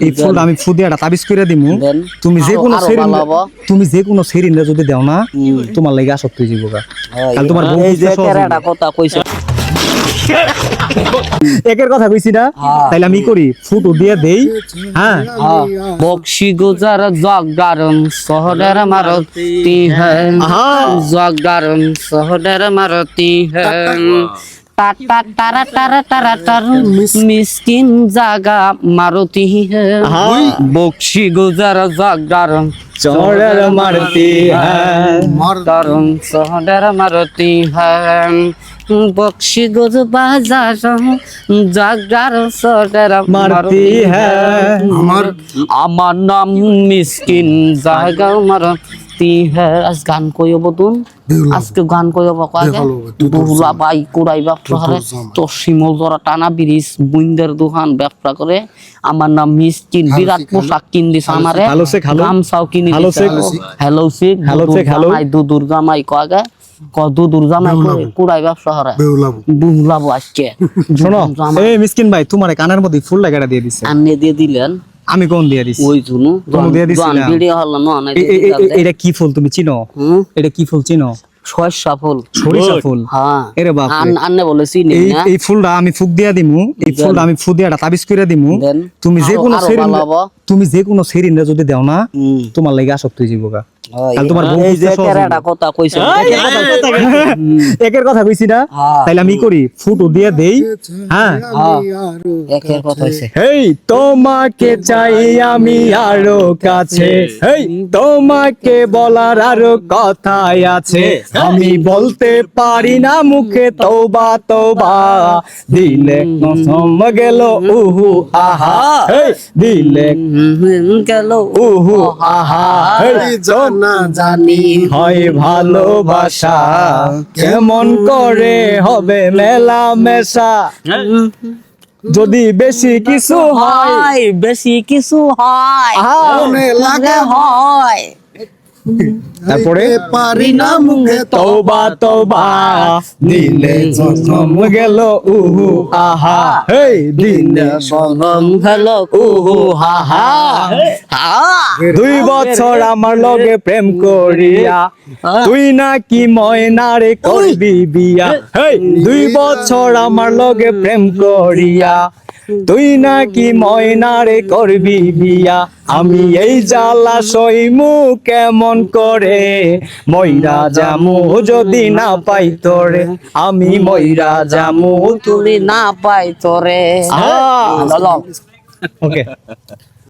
এই ফুল আমি ফু দিয়ে একটা তাবিজ করে দিমু তুমি যে কোনো সেরিন তুমি যে কোনো সেরিন যদি দাও না তোমার লাগি আসক্ত হয়ে যাবো কাল তোমার বউ এই যে একটা কথা কইছ একের কথা কইছি না তাইলে আমি করি ফুটো দিয়ে দেই হ্যাঁ বক্সি গুজার জগদারন শহরের মারতি হ্যাঁ জগদারন শহরের মারতি হ্যাঁ তারা তারা তারা তার মিসকিন জাগা মারতি হ্যাঁ বক্সি গুজার জগদারন শহরের মারতি হ্যাঁ দারুন শহরের মারতি হ্যাঁ বক্সি গজ বাজার জাগার শহরের মারতি হ্যাঁ আমার নাম মিসকিন জাগা মারতি হ্যাঁ আজ গান কইব তুন আজকে গান কইব কাকে বুলা বাই কুড়াইবা শহরে তো শিমল জরা টানা ব্রিজ বুইন্দের দোকান ব্যবসা করে আমার নাম মিসকিন বিরাট পোশাক কিন দিছ আমারে গামছাও কিনি হ্যালো সিক দুদুর জামাই কাকে দুদুর জামাই কুড়াই ব্যবসা করে বুলাবো আজকে শোনো এই মিসকিন ভাই তোমার কানের মধ্যে ফুল লাগাটা দিয়ে দিছে আন্নে দিয়ে দিলেন আমি কোন দিয়ে দিছি ওই জুনু তুমি দিয়ে দিছিলা ভিডিও হল না এটা কি ফুল তুমি চিনো এটা কি ফুল চিনো সরিষা ফুল হ্যাঁ এরে বাপ আন্নে বলেছি এই ফুলটা আমি ফুক দিয়া দিমু এই ফুলটা আমি ফু দিয়া একটা তাবিজ করে দিমু তুমি যে কোনো সেরিন যদি দাও না তোমার লাগি আসক্ত হয়ে যাবো কাল তোমার বউ এই যে একটা কথা কইছ একের কথা কইছি না তাইলে আমি করি ফুটো দিয়ে দেই হ্যাঁ একের কথা হইছে হেই তোমাকে চাই আমি আরো কাছে হেই তোমাকে বলার আরো কথাই আছে আমি বলতে পারি না মুখে তওবা তওবা দিলে কসম গেল উহু আহা হেই দিলে গেল উহু আহা হেই না জানি হয় ভালোবাসা কেমন করে হবে মেলা মেশা যদি বেশি কিছু হয় মনে লাগে হয় তারপরে পারি না মুখে তওবা তওবা দিলে জখম গেল উহু আহা হেই দিলে সনম হলো উহু আহা 2 বছর আমার লগে প্রেম করিয়া তুই নাকি ময়নারে করবি বিয়া হেই 2 বছর আমার লগে প্রেম করিয়া তুই নাকি ময়নারে করবি বিয়া আমি এই জ্বালা সইমু কেমন করে ময়রা জামু যদি না পাই তোরে আমি ময়রা জামু তুই না পাই তোরে ওকে